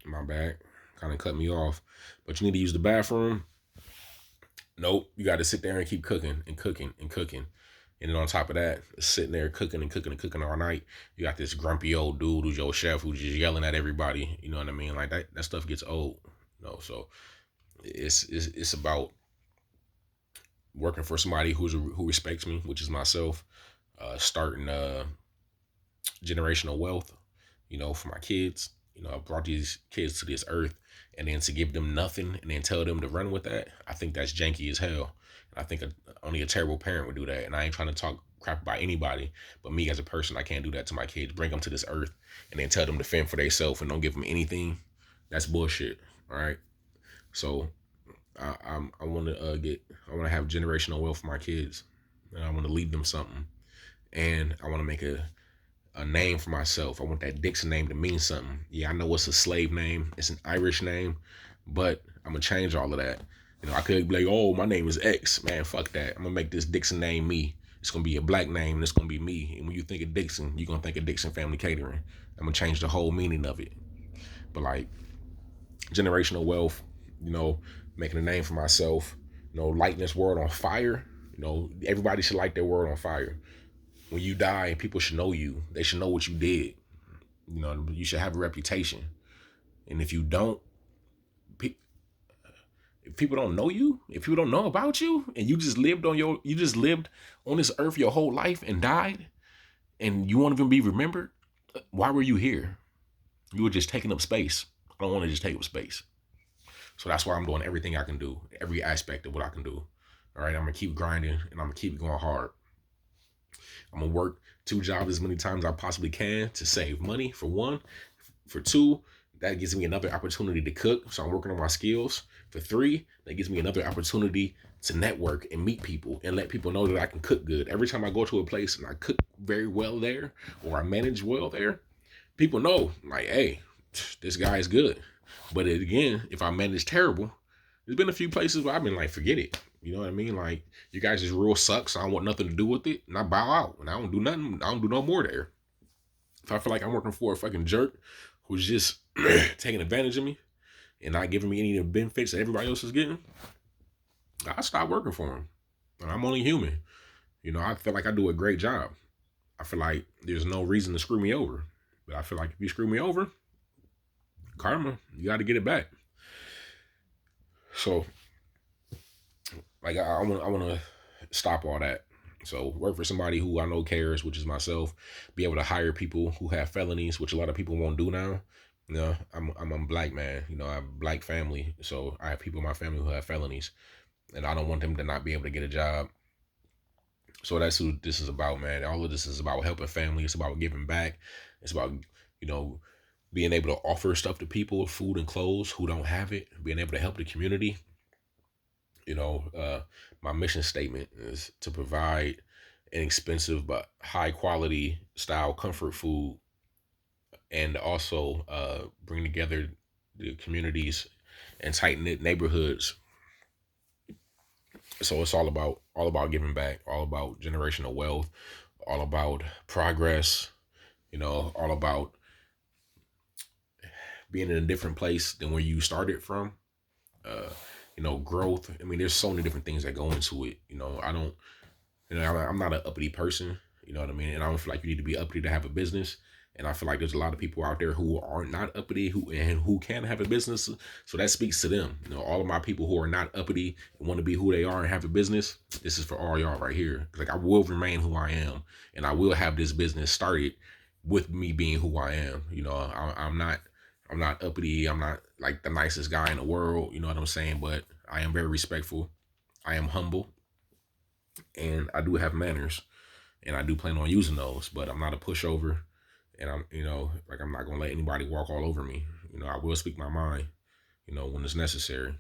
My bad. Kind of cut me off. But you need to use the bathroom. Nope. You got to sit there and keep cooking and cooking and cooking. And then on top of that, sitting there cooking and cooking and cooking all night, you got this grumpy old dude who's your chef who's just yelling at everybody. You know what I mean? Like that stuff gets old. So it's about working for somebody who respects me, which is myself. Starting generational wealth, for my kids. I brought these kids to this earth, and then to give them nothing and then tell them to run with that, I think that's janky as hell. And I think only a terrible parent would do that. And I ain't trying to talk crap about anybody, but me as a person, I can't do that to my kids. Bring them to this earth and then tell them to fend for themselves and don't give them anything. That's bullshit. All right. So I want to I want to have generational wealth for my kids, and I want to leave them something, and I want to make a name for myself. I want that Dixon name to mean something. Yeah, I know it's a slave name. It's an Irish name, but I'm gonna change all of that. I could be like, oh, my name is X. Man, fuck that. I'm gonna make this Dixon name me. It's gonna be a black name, and it's gonna be me. And when you think of Dixon, you're gonna think of Dixon Family Catering. I'm gonna change the whole meaning of it. But like generational wealth, making a name for myself, lighting this world on fire. Everybody should light their world on fire. When you die, people should know you. They should know what you did. You should have a reputation. And if you don't, if people don't know you, if people don't know about you, and you just lived on this earth your whole life and died, and you won't even be remembered, why were you here? You were just taking up space. I don't want to just take up space. So that's why I'm doing everything I can do, every aspect of what I can do. All right, I'm gonna keep grinding and I'm gonna keep going hard. I'm gonna work 2 jobs as many times as I possibly can to save money, for one. For two, that gives me another opportunity to cook, so I'm working on my skills. For three, that gives me another opportunity to network and meet people and let people know that I can cook good. Every time I go to a place and I cook very well there, or I manage well there, people know, like, hey, this guy is good. But again, if I manage terrible, there's been a few places where I've been like, forget it. You know what I mean? Like, you guys just real suck, so I want nothing to do with it, and I bow out, and I don't do nothing. I don't do no more there. If I feel like I'm working for a fucking jerk who's just taking advantage of me and not giving me any of the benefits that everybody else is getting, I stop working for him. And I'm only human. I feel like I do a great job. I feel like there's no reason to screw me over. But I feel like if you screw me over, karma, you got to get it back. So, like, I want to stop all that. So work for somebody who I know cares, which is myself. Be able to hire people who have felonies, which a lot of people won't do now. I'm a black man. I have a black family, so I have people in my family who have felonies, and I don't want them to not be able to get a job. So that's who this is about, man. All of this is about helping family. It's about giving back. It's about being able to offer stuff to people, food and clothes, who don't have it. Being able to help the community. My mission statement is to provide inexpensive but high quality style comfort food, and also bring together the communities and tight knit neighborhoods. So it's all about giving back, all about generational wealth, all about progress. All about being in a different place than where you started from. Uh, growth. I mean, there's so many different things that go into it. I don't, I'm not an uppity person. You know what I mean? And I don't feel like you need to be uppity to have a business. And I feel like there's a lot of people out there who are not uppity who can have a business. So that speaks to them. All of my people who are not uppity and want to be who they are and have a business, this is for all y'all right here. Like, I will remain who I am, and I will have this business started with me being who I am. I'm not uppity. I'm not like the nicest guy in the world. You know what I'm saying? But I am very respectful. I am humble, and I do have manners, and I do plan on using those. But I'm not a pushover, and I'm not gonna let anybody walk all over me. I will speak my mind, when it's necessary.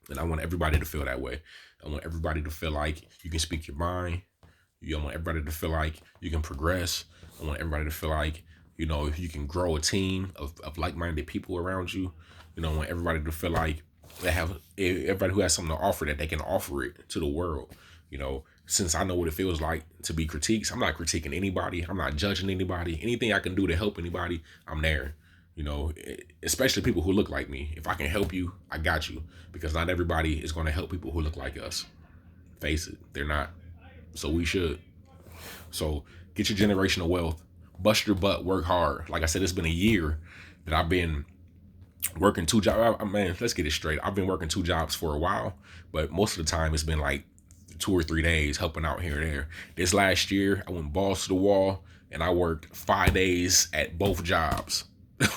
And I want everybody to feel that way. I want everybody to feel like you can speak your mind. I want everybody to feel like you can progress. I want everybody to feel like, you can grow a team of like-minded people around you. I want everybody to feel like they have everybody who has something to offer, that they can offer it to the world. Since I know what it feels like to be critiqued, I'm not critiquing anybody. I'm not judging anybody. Anything I can do to help anybody, I'm there. You know, especially people who look like me. If I can help you, I got you. Because not everybody is going to help people who look like us. Face it, they're not. So we should. So get your generational wealth, bust your butt, work hard. Like I said, it's been a year that I've been working two jobs. Man, let's get it straight. I've been working two jobs for a while, but most of the time it's been like 2 or 3 days helping out here and there. This last year, I went balls to the wall and I worked 5 days at both jobs.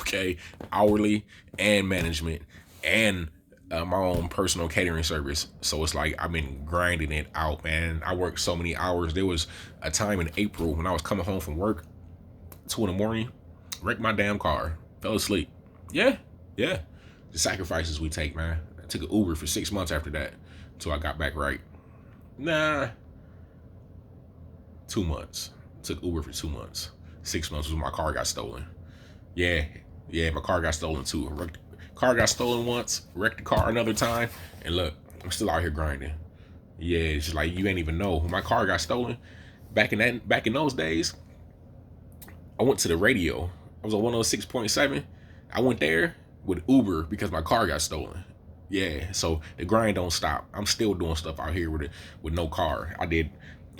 Okay, hourly and management and my own personal catering service. So it's like I've been grinding it out, man. I worked so many hours. There was a time in April when I was coming home from work, 2 in the morning, wrecked my damn car, fell asleep. Yeah, yeah. The sacrifices we take, man. I took an Uber for 6 months after that until I got back right. Nah, 2 months. Took Uber for 2 months. 6 months was when my car got stolen. Yeah, my car got stolen too. Car got stolen once, wrecked the car another time, and look, I'm still out here grinding. Yeah, it's just like you ain't even know. When my car got stolen, back in those days, I went to the radio. I was on 106.7. I went there with Uber because my car got stolen. Yeah, so the grind don't stop. I'm still doing stuff out here with no car. I did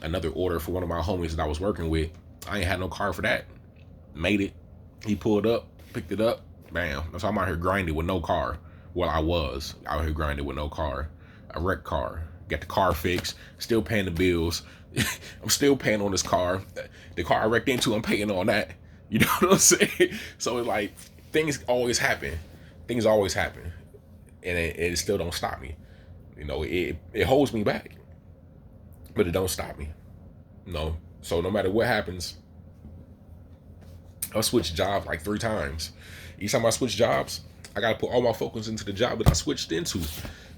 another order for one of my homies that I was working with. I ain't had no car for that. Made it. He pulled up, picked it up, bam. So I'm out here grinding with no car. Well, I was out here grinding with no car. A wrecked car. Got the car fixed. Still paying the bills. I'm still paying on this car. The car I wrecked into, I'm paying on that. You know what I'm saying? So it's like things always happen. Things always happen. And it still don't stop me. You know, it holds me back. But it don't stop me. No. So no matter what happens, I'll switch jobs like 3 times. Each time I switch jobs, I gotta put all my focus into the job that I switched into.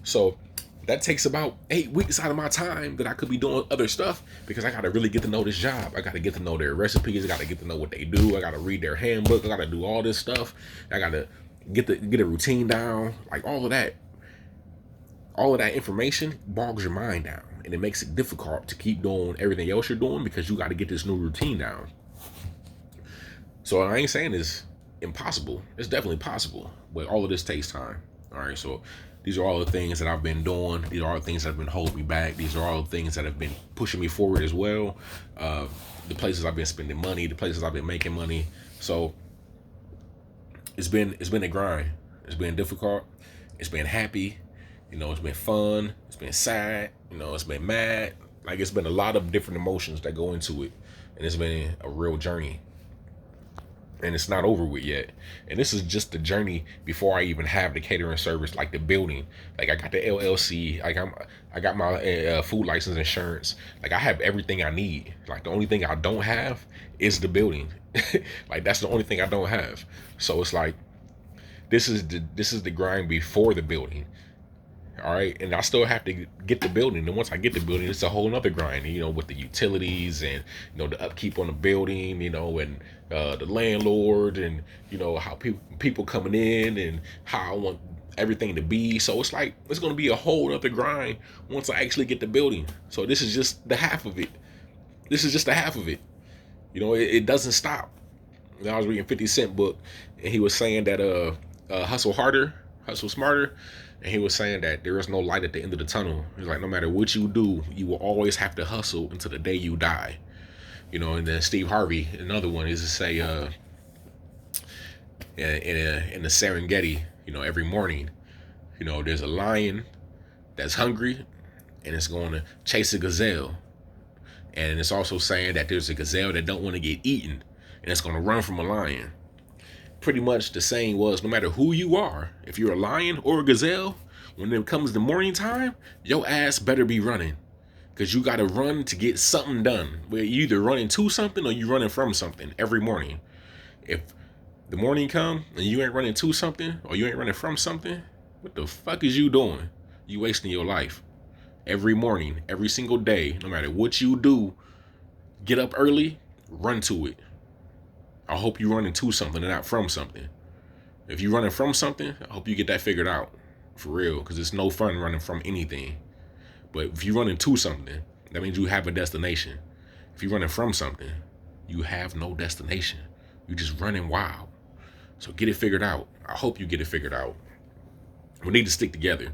So that takes about 8 weeks out of my time that I could be doing other stuff because I gotta really get to know this job. I gotta get to know their recipes. I gotta get to know what they do. I gotta read their handbook. I gotta do all this stuff. I gotta get a routine down. Like all of that information bogs your mind down, and it makes it difficult to keep doing everything else you're doing because you got to get this new routine down. So I ain't saying it's impossible. It's definitely possible, but all of this takes time. All right, so these are all the things that I've been doing. These are all the things that have been holding me back. These are all the things that have been pushing me forward as well. The places I've been spending money, the places I've been making money. So it's been a grind. It's been difficult. It's been happy. You know, it's been fun. It's been sad. You know, it's been mad. Like it's been a lot of different emotions that go into it, and it's been a real journey. And it's not over with yet. And this is just the journey before I even have the catering service, like the building. Like I got the LLC. Like I got my food license insurance. Like I have everything I need. Like the only thing I don't have is the building. Like that's the only thing I don't have. So it's like this is the grind before the building. All right, and I still have to get the building. And once I get the building, it's a whole nother grind, you know, with the utilities and, you know, the upkeep on the building, you know, and the landlord and, you know, how people coming in and how I want everything to be. So it's like, it's going to be a whole nother grind once I actually get the building. So this is just the half of it. This is just the half of it. You know, it doesn't stop. And I was reading 50 Cent book, and he was saying that hustle harder, hustle smarter. And he was saying that there is no light at the end of the tunnel. He's like, no matter what you do, you will always have to hustle until the day you die. You know, and then Steve Harvey, another one, is to say, in the Serengeti, you know, every morning, you know, there's a lion that's hungry and it's going to chase a gazelle. And it's also saying that there's a gazelle that don't want to get eaten and it's going to run from a lion. Pretty much the saying was, no matter who you are, if you're a lion or a gazelle, when it comes to morning time, your ass better be running. Because you got to run to get something done. Where you either running to something or you running from something every morning. If the morning come and you ain't running to something or you ain't running from something, what the fuck is you doing? You wasting your life. Every morning, every single day, no matter what you do, get up early, run to it. I hope you're running to something and not from something. If you're running from something, I hope you get that figured out. For real, because it's no fun running from anything. But if you're running to something, that means you have a destination. If you're running from something, you have no destination. You're just running wild. So get it figured out. I hope you get it figured out. We need to stick together.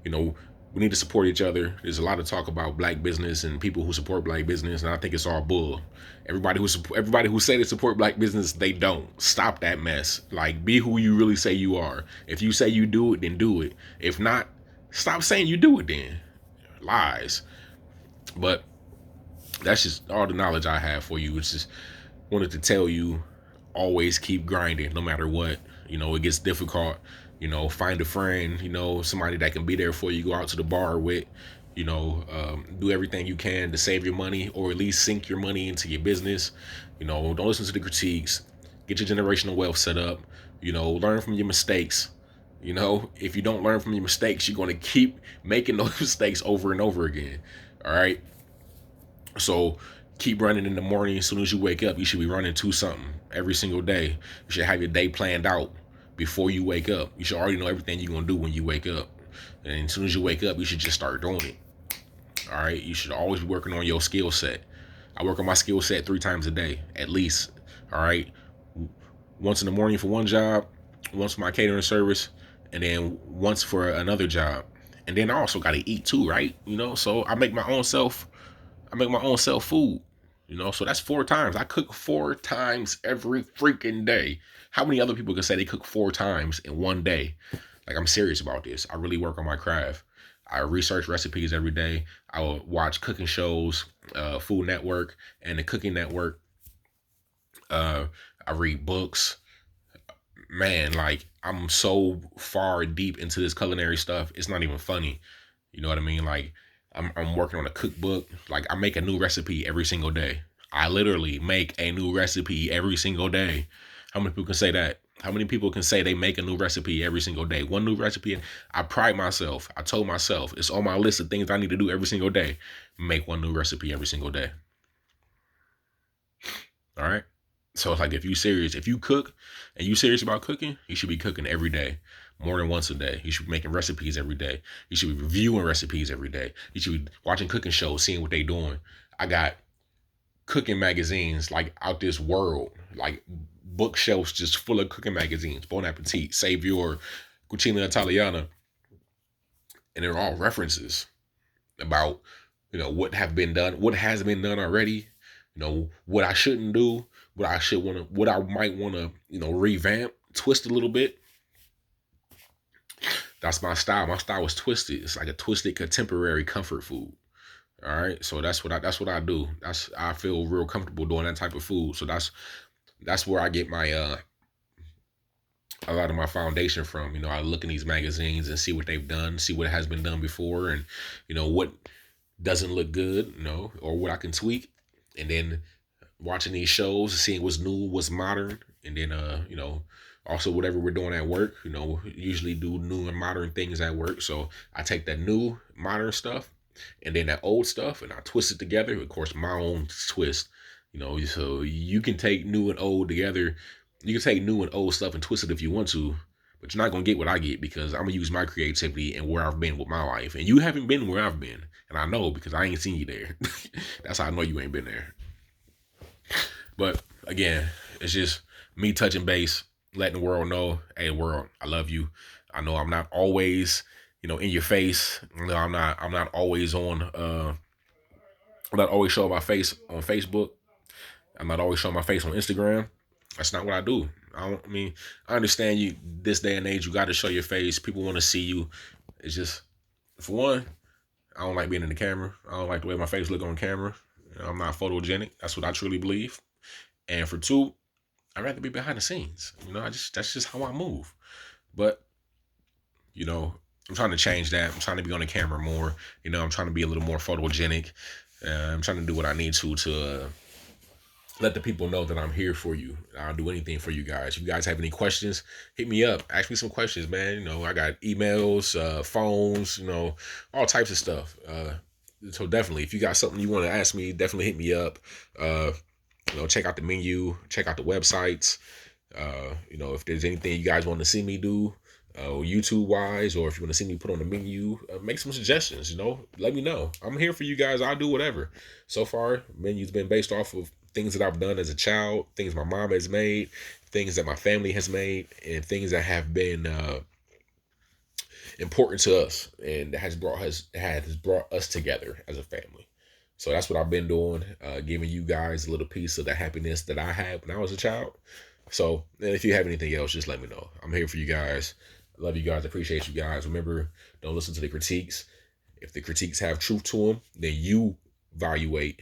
You know, we need to support each other. There's a lot of talk about black business and people who support black business, and I think it's all bull. Everybody who say they support black business, they don't. Stop that mess. Like, be who you really say you are. If you say you do it, then do it. If not, stop saying you do it. Then lies. But that's just all the knowledge I have for you. It's just wanted to tell you, always keep grinding, no matter what. You know, it gets difficult. You know, find a friend, you know, somebody that can be there for you, go out to the bar with, you know, do everything you can to save your money, or at least sink your money into your business. You know, don't listen to the critiques. Get your generational wealth set up. You know, learn from your mistakes. You know, if you don't learn from your mistakes, you're going to keep making those mistakes over and over again. All right. So keep running in the morning. As soon as you wake up, you should be running to something every single day. You should have your day planned out before you wake up. You should already know everything you're going to do when you wake up. And as soon as you wake up, you should just start doing it. All right. You should always be working on your skill set. I work on my skill set 3 times a day, at least. All right. Once in the morning for one job, once for my catering service, and then once for another job. And then I also got to eat too, right? You know, so I make my own self food. You know, so that's 4 times. I cook 4 times every freaking day. How many other people can say they cook 4 times in one day? Like, I'm serious about this. I really work on my craft. I research recipes every day. I will watch cooking shows, Food Network and the Cooking Network. I read books. Man, like, I'm so far deep into this culinary stuff. It's not even funny. You know what I mean? Like, I'm working on a cookbook. Like, I make a new recipe every single day. I literally make a new recipe every single day. How many people can say that? How many people can say they make a new recipe every single day? One new recipe. I pride myself. I told myself it's on my list of things I need to do every single day. Make one new recipe every single day. All right. So it's like, if you cook and you serious about cooking, you should be cooking every day, more than once a day. You should be making recipes every day. You should be reviewing recipes every day. You should be watching cooking shows, seeing what they doing. I got cooking magazines like out this world, like bookshelves just full of cooking magazines. Bon Appetit, Savior, Cucina Italiana, and they're all references about, you know, what has been done already. You know, what I shouldn't do, what I might want to, you know, revamp, twist a little bit. That's my style. My style is twisted. It's like a twisted contemporary comfort food. All right. So that's what I do. I feel real comfortable doing that type of food. So that's where I get my a lot of my foundation from. You know, I look in these magazines and see what they've done, see what has been done before, and, you know, what doesn't look good, you know, or what I can tweak. And then watching these shows, seeing what's new, what's modern, and then you know, also whatever we're doing at work, you know, usually do new and modern things at work. So I take that new modern stuff and then that old stuff and I twist it together. Of course, my own twist, you know, so you can take new and old together. You can take new and old stuff and twist it if you want to, but you're not gonna get what I get, because I'm gonna use my creativity and where I've been with my life. And you haven't been where I've been. And I know, because I ain't seen you there. That's how I know you ain't been there. But again, it's just me touching base, letting the world know, hey, world, I love you. I know I'm not always, you know, in your face. You know, I'm not always on I'm not always showing my face on Facebook. I'm not always showing my face on Instagram. That's not what I do. I mean, I understand you this day and age, you got to show your face. People want to see you. It's just, for one, I don't like being in the camera. I don't like the way my face look on camera. You know, I'm not photogenic. That's what I truly believe. And for 2, I'd rather be behind the scenes. You know, that's just how I move. But, you know, I'm trying to change that. I'm trying to be on the camera more. You know, I'm trying to be a little more photogenic. I'm trying to do what I need to let the people know that I'm here for you. I'll do anything for you guys. If you guys have any questions, hit me up. Ask me some questions, man. You know, I got emails, phones, you know, all types of stuff. So definitely, if you got something you want to ask me, definitely hit me up. You know, check out the menu, check out the websites. You know, if there's anything you guys want to see me do, YouTube wise, or if you want to see me put on the menu, make some suggestions. You know, let me know. I'm here for you guys. I'll do whatever. So far, menu's been based off of things that I've done as a child, things my mom has made, things that my family has made, and things that have been important to us and has brought us together as a family. So that's what I've been doing, giving you guys a little piece of the happiness that I had when I was a child. So if you have anything else, just let me know. I'm here for you guys. I love you guys. Appreciate you guys. Remember, don't listen to the critiques. If the critiques have truth to them, then you evaluate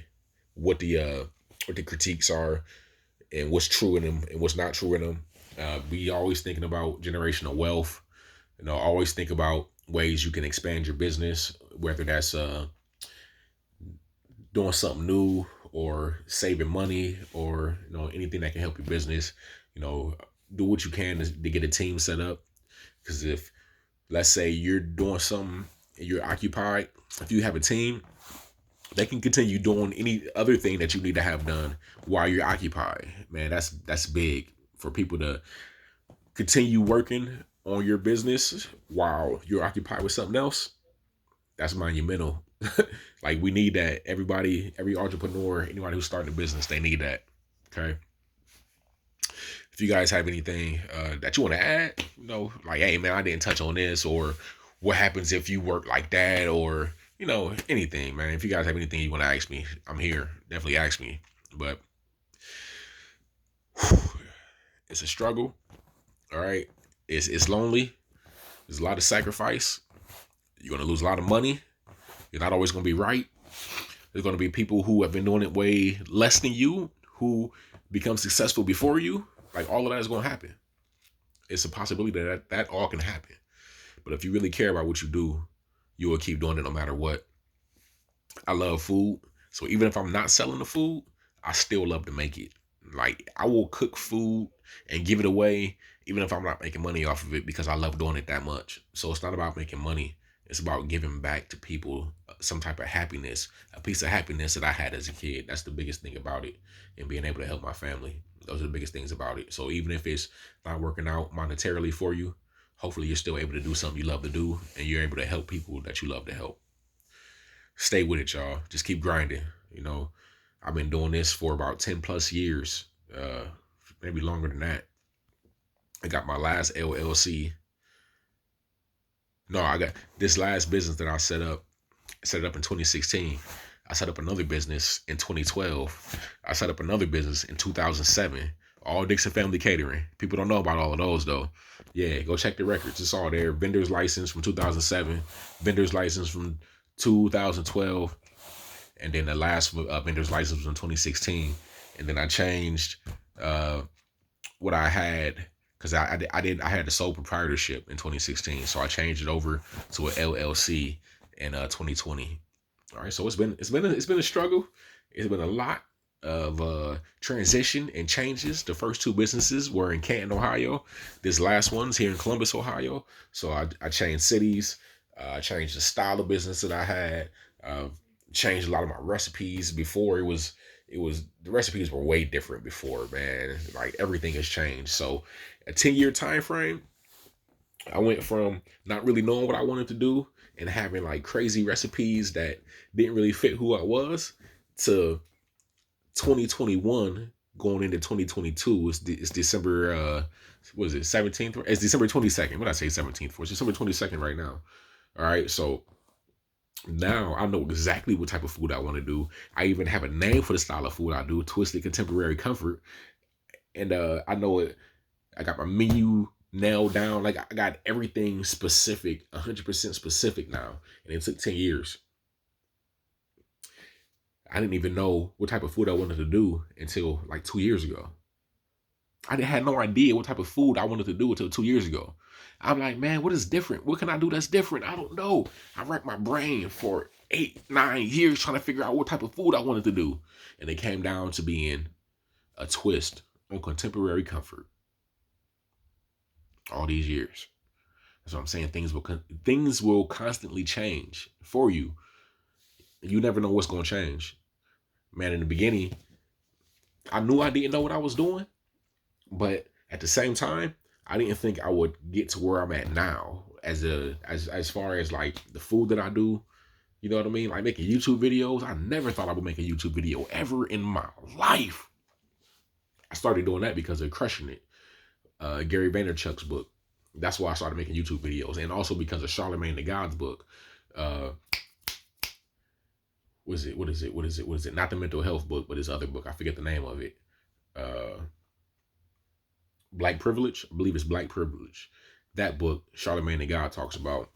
what the critiques are and what's true in them and what's not true in them. Be always thinking about generational wealth. Always think about ways you can expand your business, whether that's doing something new or saving money or anything that can help your business. Do what you can to get a team set up. Because if, let's say, you're doing something and you're occupied, if you have a team, they can continue doing any other thing that you need to have done while you're occupied. Man, that's big for people to continue working on your business while you're occupied with something else. That's monumental. Like, we need that. Every entrepreneur, anybody who's starting a business, they need that. Okay. If you guys have anything that you want to add, like, hey man, I didn't touch on this, or what happens if you work like that, or anything, man. If you guys have anything you want to ask me, I'm here. Definitely ask me. But it's a struggle. All right. It's lonely. There's a lot of sacrifice. You're going to lose a lot of money. You're not always going to be right. There's going to be people who have been doing it way less than you, who become successful before you. Like, all of that is going to happen. It's a possibility that all can happen. But if you really care about what you do, you will keep doing it no matter what. I love food. So even if I'm not selling the food, I still love to make it. Like, I will cook food and give it away, even if I'm not making money off of it, because I love doing it that much. So it's not about making money. It's about giving back to people some type of happiness, a piece of happiness that I had as a kid. That's the biggest thing about it, and being able to help my family. Those are the biggest things about it. So even if it's not working out monetarily for you, hopefully you're still able to do something you love to do, and you're able to help people that you love to help. Stay with it, y'all. Just keep grinding. I've been doing this for about 10 plus years, maybe longer than that. I got my last LLC. No, I got this last business that I set up in 2016. I set up another business in 2012. I set up another business in 2007. All Dixon Family Catering. People don't know about all of those, though. Yeah, go check the records. It's all there. Vendor's license from 2007. Vendor's license from 2012. And then the last vendor's license was in 2016. And then I changed what I had, because I had the sole proprietorship in 2016. So I changed it over to an LLC in 2020. All right, so it's been a struggle. It's been a lot of transition and changes. The first two businesses were in Canton, Ohio. This last one's here in Columbus, Ohio. So I changed cities. I changed the style of business that I had. Changed a lot of my recipes. Before it was the recipes were way different before, man. Like, everything has changed. So a 10-year time frame, I went from not really knowing what I wanted to do and having like crazy recipes that didn't really fit who I was, to 2021 going into 2022. It's December what is it, 17th? It's December 22nd. What did I say 17th for? It's December 22nd right now. All right, so now I know exactly what type of food I want to do. I even have a name for the style of food I do: Twisted Contemporary Comfort. And I know it. I got my menu nailed down. Like, I got everything specific, 100% specific now. And it took 10 years. I didn't even know what type of food I wanted to do until like 2 years ago. I had no idea what type of food I wanted to do until 2 years ago. I'm like, man, what is different? What can I do that's different? I don't know. I racked my brain for 8-9 years trying to figure out what type of food I wanted to do. And it came down to being a twist on contemporary comfort. All these years. That's what I'm saying. Things will constantly change for you. You never know what's going to change. Man, in the beginning, I knew I didn't know what I was doing. But at the same time, I didn't think I would get to where I'm at now as far as like the food that I do, You know what I mean? Like making YouTube videos. I never thought I would make a YouTube video ever in my life. I started doing that because of Crushing It, Gary Vaynerchuk's book. That's why I started making YouTube videos, and also because of Charlemagne the God's book. Uh, what is it? Not the mental health book, but his other book. I forget the name of it. Black Privilege. I believe it's Black Privilege. That book, Charlemagne the God talks about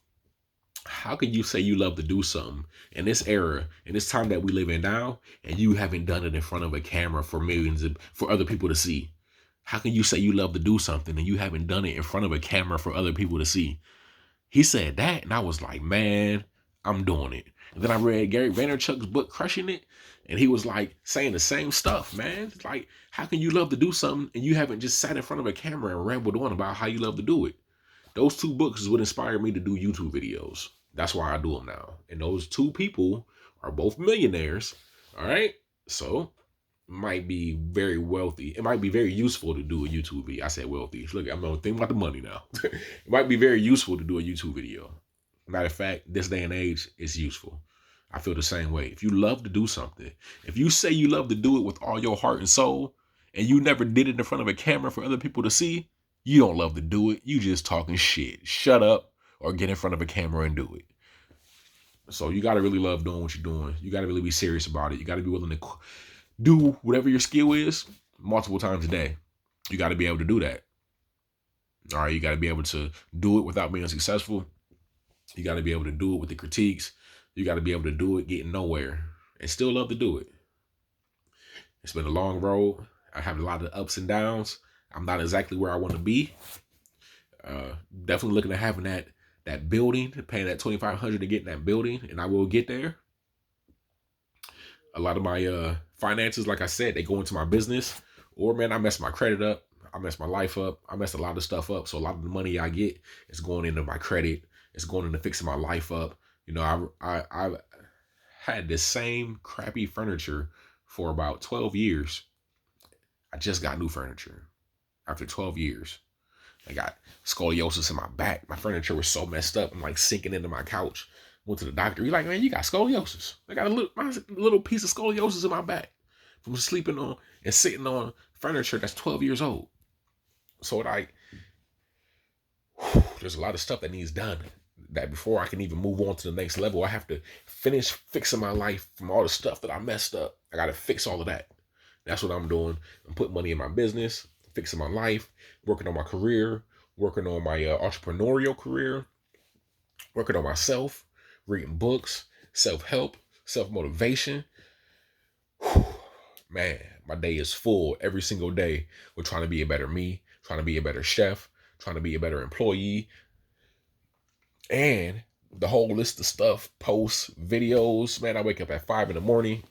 how can you say you love to do something in this era, in this time that we live in now, and you haven't done it in front of a camera for millions for other people to see? How can you say you love to do something and you haven't done it in front of a camera for other people to see? He said that, and I was like, man, I'm doing it. And then I read Gary Vaynerchuk's book, Crushing It, and he was like saying the same stuff, man. It's like, how can you love to do something and you haven't just sat in front of a camera and rambled on about how you love to do it? Those two books is what inspired me to do YouTube videos. That's why I do them now. And those two people are both millionaires. All right. So it might be very wealthy. It might be very useful to do a YouTube video. I said wealthy. Look, I'm going to think about the money now. It might be very useful to do a YouTube video. Matter of fact, this day and age, it's useful. I feel the same way. If you love to do something, if you say you love to do it with all your heart and soul, and you never did it in front of a camera for other people to see, you don't love to do it. You just talking shit. Shut up or get in front of a camera and do it. So you got to really love doing what you're doing. You got to really be serious about it. You got to be willing to do whatever your skill is multiple times a day. You got to be able to do that. All right. You got to be able to do it without being successful. You got to be able to do it with the critiques. You got to be able to do it getting nowhere and still love to do it. It's been a long road. I have a lot of ups and downs. I'm not exactly where I want to be. Definitely looking at having that building, paying that $2,500 to get in that building, and I will get there. A lot of my finances, like I said, they go into my business. Or man, I messed my credit up. I messed my life up. I messed a lot of stuff up. So a lot of the money I get is going into my credit. It's going into fixing my life up. You know, I had this same crappy furniture for about 12 years. I just got new furniture after 12 years. I got scoliosis in my back. My furniture was so messed up. I'm like sinking into my couch. Went to the doctor. He's like, man, you got scoliosis. I got my little piece of scoliosis in my back from sleeping on and sitting on furniture that's 12 years old. So like, there's a lot of stuff that needs done. That before I can even move on to the next level, I have to finish fixing my life from all the stuff that I messed up. I got to fix all of that. That's what I'm doing. I'm putting money in my business, fixing my life, working on my career, working on my entrepreneurial career, working on myself, reading books, self-help, self-motivation. Man, my day is full every single day. We're trying to be a better me, trying to be a better chef, trying to be a better employee. And the whole list of stuff, posts, videos, man, I wake up at 5 a.m.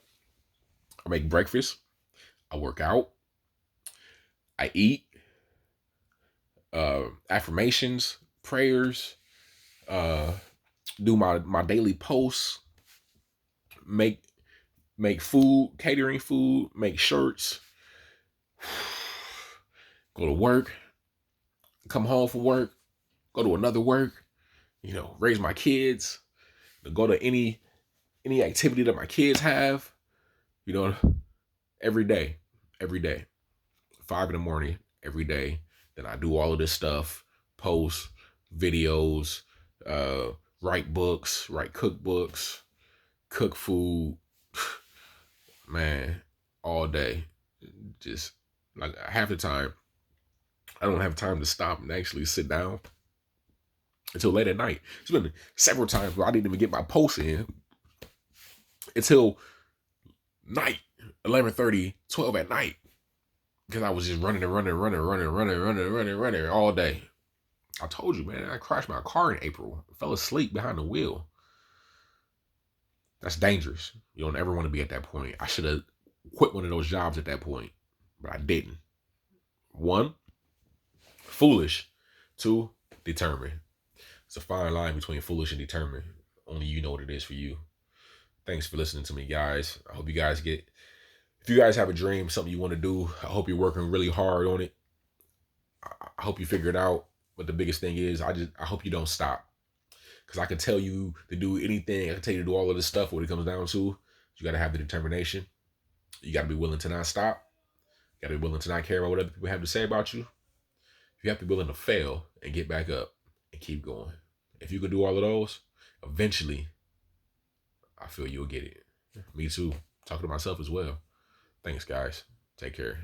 I make breakfast. I work out. I eat. Affirmations, prayers, do my daily posts, make food, catering food, make shirts, go to work, come home from work, go to another work, you know, raise my kids, go to any activity that my kids have, you know, every day, 5 a.m, every day. Then I do all of this stuff, post videos, write books, write cookbooks, cook food, man, all day. Just like half the time, I don't have time to stop and actually sit down until late at night. It's been several times where I didn't even get my post in until night, 11:30, 12 at night. Because I was just running all day. I told you, man, I crashed my car in April. I fell asleep behind the wheel. That's dangerous. You don't ever want to be at that point. I should have quit one of those jobs at that point, but I didn't. 1, foolish. 2, determined. It's a fine line between foolish and determined. Only you know what it is for you. Thanks for listening to me, guys. I hope you guys if you guys have a dream, something you want to do, I hope you're working really hard on it. I hope you figure it out. But the biggest thing is, I hope you don't stop. Because I can tell you to do anything. I can tell you to do all of this stuff. What it comes down to, you got to have the determination. You got to be willing to not stop. You got to be willing to not care about what other people have to say about you. You have to be willing to fail and get back up and keep going. If you can do all of those, eventually, I feel you'll get it. Me too. Talking to myself as well. Thanks, guys. Take care.